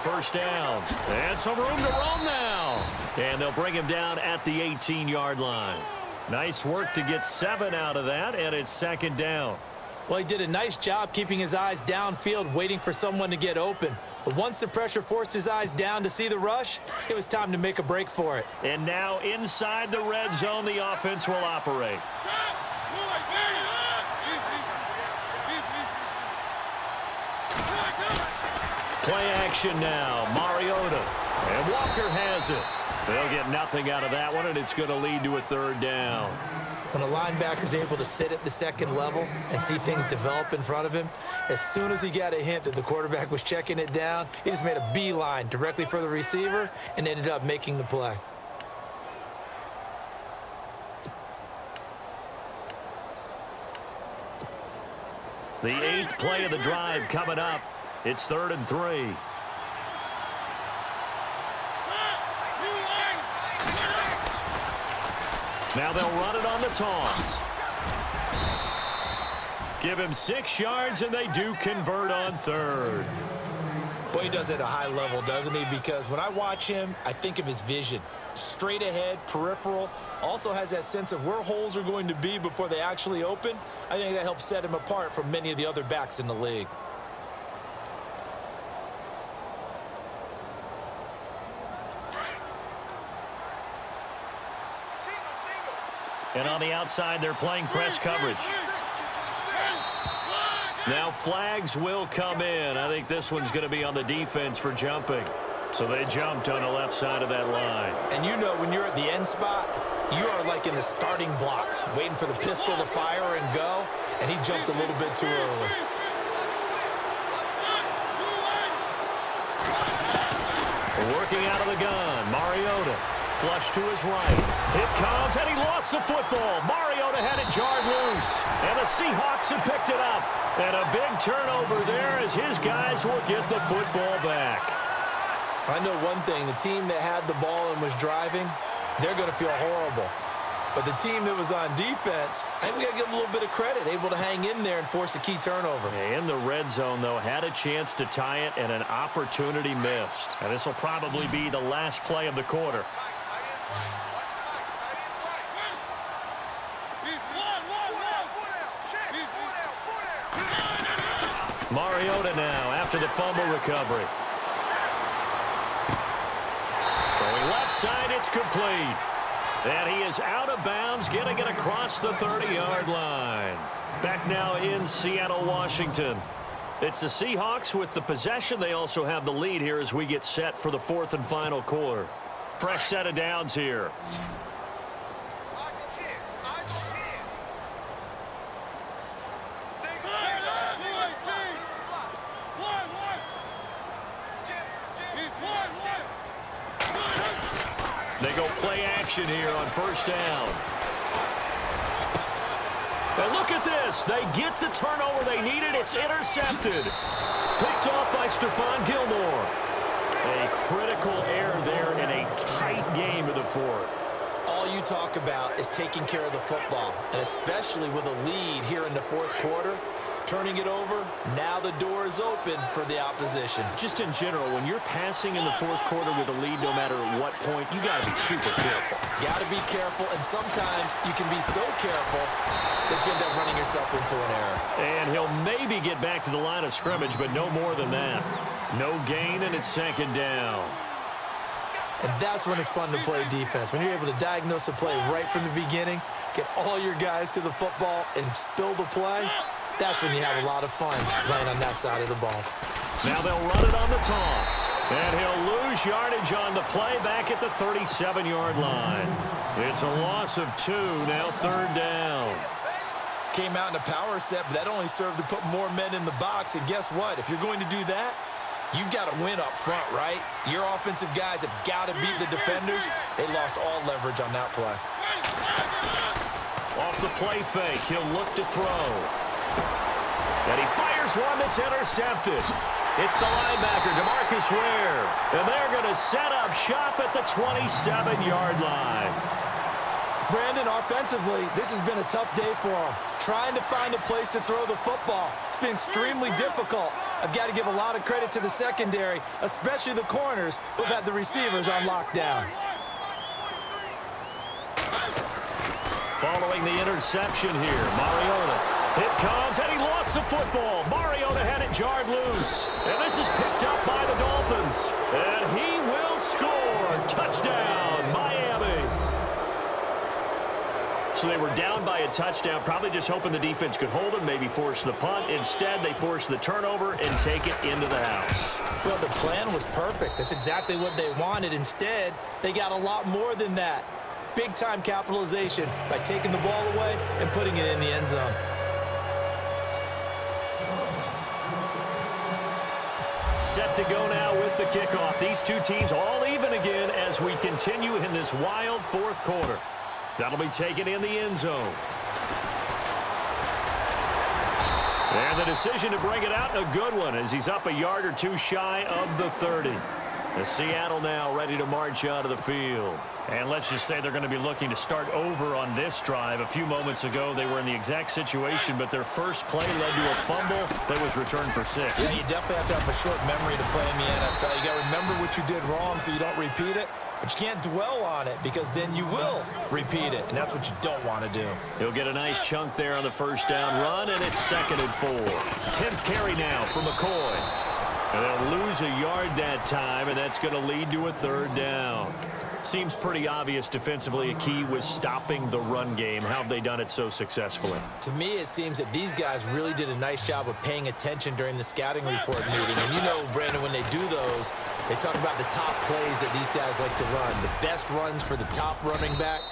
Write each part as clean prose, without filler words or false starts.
first down. And some room to roam now. And they'll bring him down at the 18-yard line. Nice work to get 7 out of that, and it's second down. Well, he did a nice job keeping his eyes downfield, waiting for someone to get open. But once the pressure forced his eyes down to see the rush, it was time to make a break for it. And now inside the red zone, the offense will operate. Play action now, Mariota. And Walker has it. They'll get nothing out of that one, and it's going to lead to a third down. When a linebacker's able to sit at the second level and see things develop in front of him, as soon as he got a hint that the quarterback was checking it down, he just made a beeline directly for the receiver and ended up making the play. The 8th play of the drive coming up. It's 3rd and 3. Now they'll run it on the toss. Give him 6 yards, and they do convert on 3rd. Boy, he does it at a high level, doesn't he? Because when I watch him, I think of his vision. Straight ahead, peripheral, also has that sense of where holes are going to be before they actually open. I think that helps set him apart from many of the other backs in the league. And on the outside, they're playing press coverage. Now flags will come in. I think this one's going to be on the defense for jumping. So they jumped on the left side of that line. And you know when you're at the end spot, you are like in the starting blocks, waiting for the pistol to fire and go, and he jumped a little bit too early. Working out of the gun, Mariota. Flush to his right. It comes, and he lost the football. Mariota had it jarred loose, and the Seahawks have picked it up. And a big turnover there as his guys will get the football back. I know one thing. The team that had the ball and was driving, they're going to feel horrible. But the team that was on defense, I think we got to give them a little bit of credit, able to hang in there and force a key turnover. In the red zone, though, had a chance to tie it, and an opportunity missed. And this will probably be the last play of the quarter. Mariota now after the fumble recovery. Throwing left side, it's complete. And he is out of bounds, getting it across the 30-yard line. Back now in Seattle, Washington. It's the Seahawks with the possession. They also have the lead here as we get set for the 4th and final quarter. Fresh set of downs here. They go play action here on first down. And look at this. They get the turnover they needed. It's intercepted. Picked off by Stephon Gilmore. A critical error there in a tight game of the 4th. All you talk about is taking care of the football, and especially with a lead here in the 4th quarter. Turning it over, now the door is open for the opposition. Just in general, when you're passing in the 4th quarter with a lead, no matter what point, you got to be super careful. Got to be careful, and sometimes you can be so careful that you end up running yourself into an error. And he'll maybe get back to the line of scrimmage, but no more than that. No gain, and it's second down. And that's when it's fun to play defense. When you're able to diagnose a play right from the beginning, get all your guys to the football, and spill the play, that's when you have a lot of fun playing on that side of the ball. Now they'll run it on the toss. And he'll lose yardage on the play back at the 37-yard line. It's a loss of 2, now 3rd down. Came out in a power set, but that only served to put more men in the box. And guess what? If you're going to do that, you've got to win up front, right? Your offensive guys have got to beat the defenders. They lost all leverage on that play. Off the play fake, he'll look to throw. And he fires one that's intercepted. It's the linebacker, DeMarcus Ware. And they're going to set up shop at the 27-yard line. Brandon, offensively, this has been a tough day for him. Trying to find a place to throw the football. It's been extremely difficult. I've got to give a lot of credit to the secondary, especially the corners who've had the receivers on lockdown. Following the interception here, Mariota. It comes, and he lost the football. Mariota had it jarred loose. And this is picked up by the Dolphins. And he will score. Touchdown, Miami. So they were down by a touchdown, probably just hoping the defense could hold them, maybe force the punt. Instead, they force the turnover and take it into the house. Well, the plan was perfect. That's exactly what they wanted. Instead, they got a lot more than that. Big-time capitalization by taking the ball away and putting it in the end zone. Set to go now with the kickoff. These two teams all even again as we continue in this wild fourth quarter. That'll be taken in the end zone. And the decision to bring it out, a good one, as he's up a yard or two shy of the 30. The Seattle now ready to march out of the field. And let's just say they're going to be looking to start over on this drive. A few moments ago, they were in the exact situation, but their first play led to a fumble that was returned for 6. Yeah, you definitely have to have a short memory to play in the NFL. You got to remember what you did wrong so you don't repeat it, but you can't dwell on it because then you will repeat it, and that's what you don't want to do. He'll get a nice chunk there on the first down run, and it's 2nd and 4. 10th carry now for McCoy. And they'll lose a yard that time, and that's going to lead to a 3rd down. Seems pretty obvious defensively a key was stopping the run game. How have they done it so successfully? To me, it seems that these guys really did a nice job of paying attention during the scouting report meeting. And you know, Brandon, when they do those, they talk about the top plays that these guys like to run. The best runs for the top running back,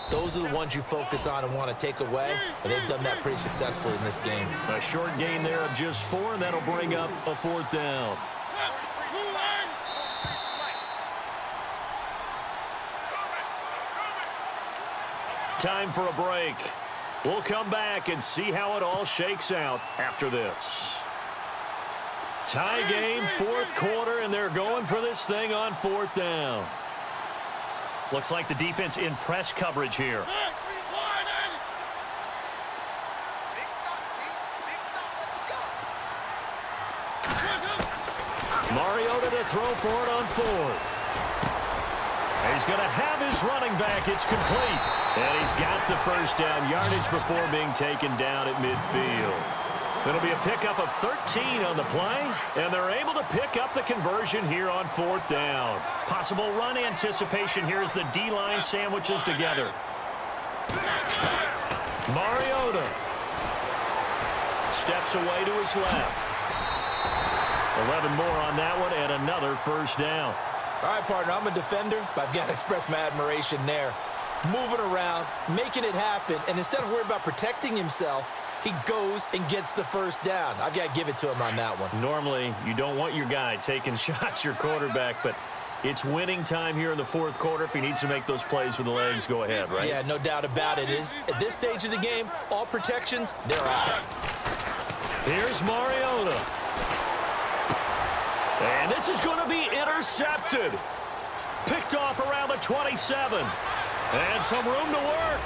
those are the ones you focus on and want to take away. And they've done that pretty successfully in this game. A short gain there of just 4, and that'll bring up a 4th down. Time for a break. We'll come back and see how it all shakes out after this. Tie game, 4th quarter, and they're going for this thing on 4th down. Looks like the defense in press coverage here. Mariota to throw for it on 4th. He's going to have his running back. It's complete. And he's got the first down yardage before being taken down at midfield. It'll be a pickup of 13 on the play, and they're able to pick up the conversion here on 4th down. Possible run anticipation here as the D-line sandwiches together. Mariota steps away to his left. 11 more on that one, and another first down. All right, partner, I'm a defender, but I've got to express my admiration there. Moving around, making it happen, and instead of worrying about protecting himself, he goes and gets the first down. I've got to give it to him on that one. Normally, you don't want your guy taking shots, your quarterback, but it's winning time here in the 4th quarter. If he needs to make those plays with the legs, go ahead, right? Yeah, no doubt about it. At this stage of the game, all protections, they're off. Here's Mariota. And this is going to be intercepted. Picked off around the 27. And some room to work.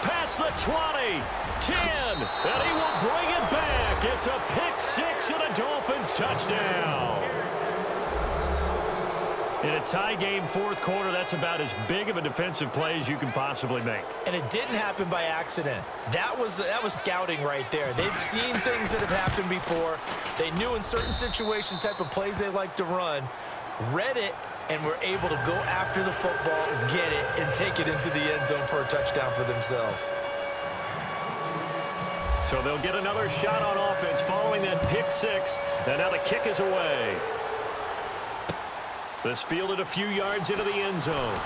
Past the 20. 10. And he will bring it back. It's a pick 6 and a Dolphins touchdown. In a tie game 4th quarter, that's about as big of a defensive play as you can possibly make. And it didn't happen by accident. That was scouting right there. They've seen things that have happened before. They knew in certain situations type of plays they like to run, read it, and were able to go after the football, get it, and take it into the end zone for a touchdown for themselves. So they'll get another shot on offense following that pick 6. And now the kick is away. This fielded a few yards into the end zone.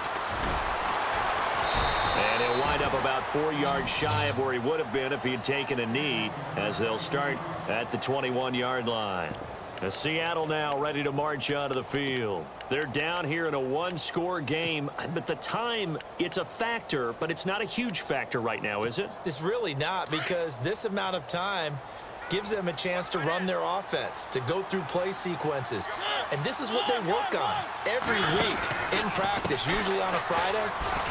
And he'll wind up about 4 yards shy of where he would have been if he had taken a knee, as they'll start at the 21-yard line. The Seattle now ready to march out of the field. They're down here in a 1-score game, but the time, it's a factor, but it's not a huge factor right now, is it? It's really not, because this amount of time, gives them a chance to run their offense, to go through play sequences. And this is what they work on every week in practice, usually on a Friday.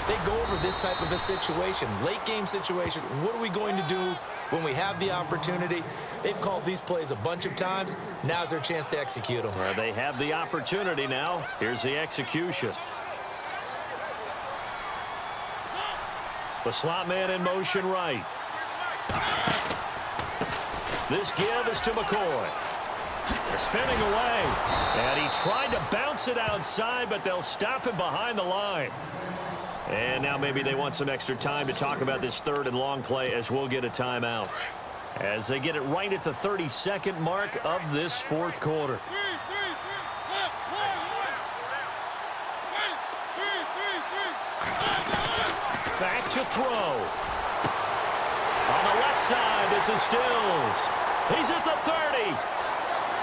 They go over this type of a situation, late game situation. What are we going to do when we have the opportunity? They've called these plays a bunch of times. Now's their chance to execute them. Well, they have the opportunity now. Here's the execution. The slot man in motion right. This give is to McCoy. Spinning away. And he tried to bounce it outside, but they'll stop him behind the line. And now maybe they want some extra time to talk about this third and long play as we'll get a timeout. As they get it right at the 32nd mark of this fourth quarter. Back to throw. On the left side, this is Stills. He's at the 30.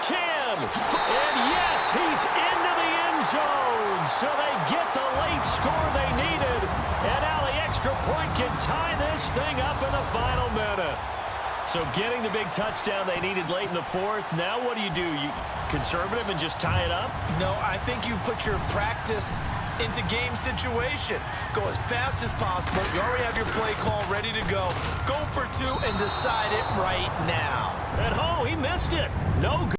10. And yes, he's into the end zone. So they get the late score they needed. And now the extra point can tie this thing up in the final minute. So getting the big touchdown they needed late in the fourth. Now what do? You conservative and just tie it up? No, I think you put your practice into game situation. Go as fast as possible. You already have your play call ready to go. Go for two and decide it right now. At home, he missed it. No good.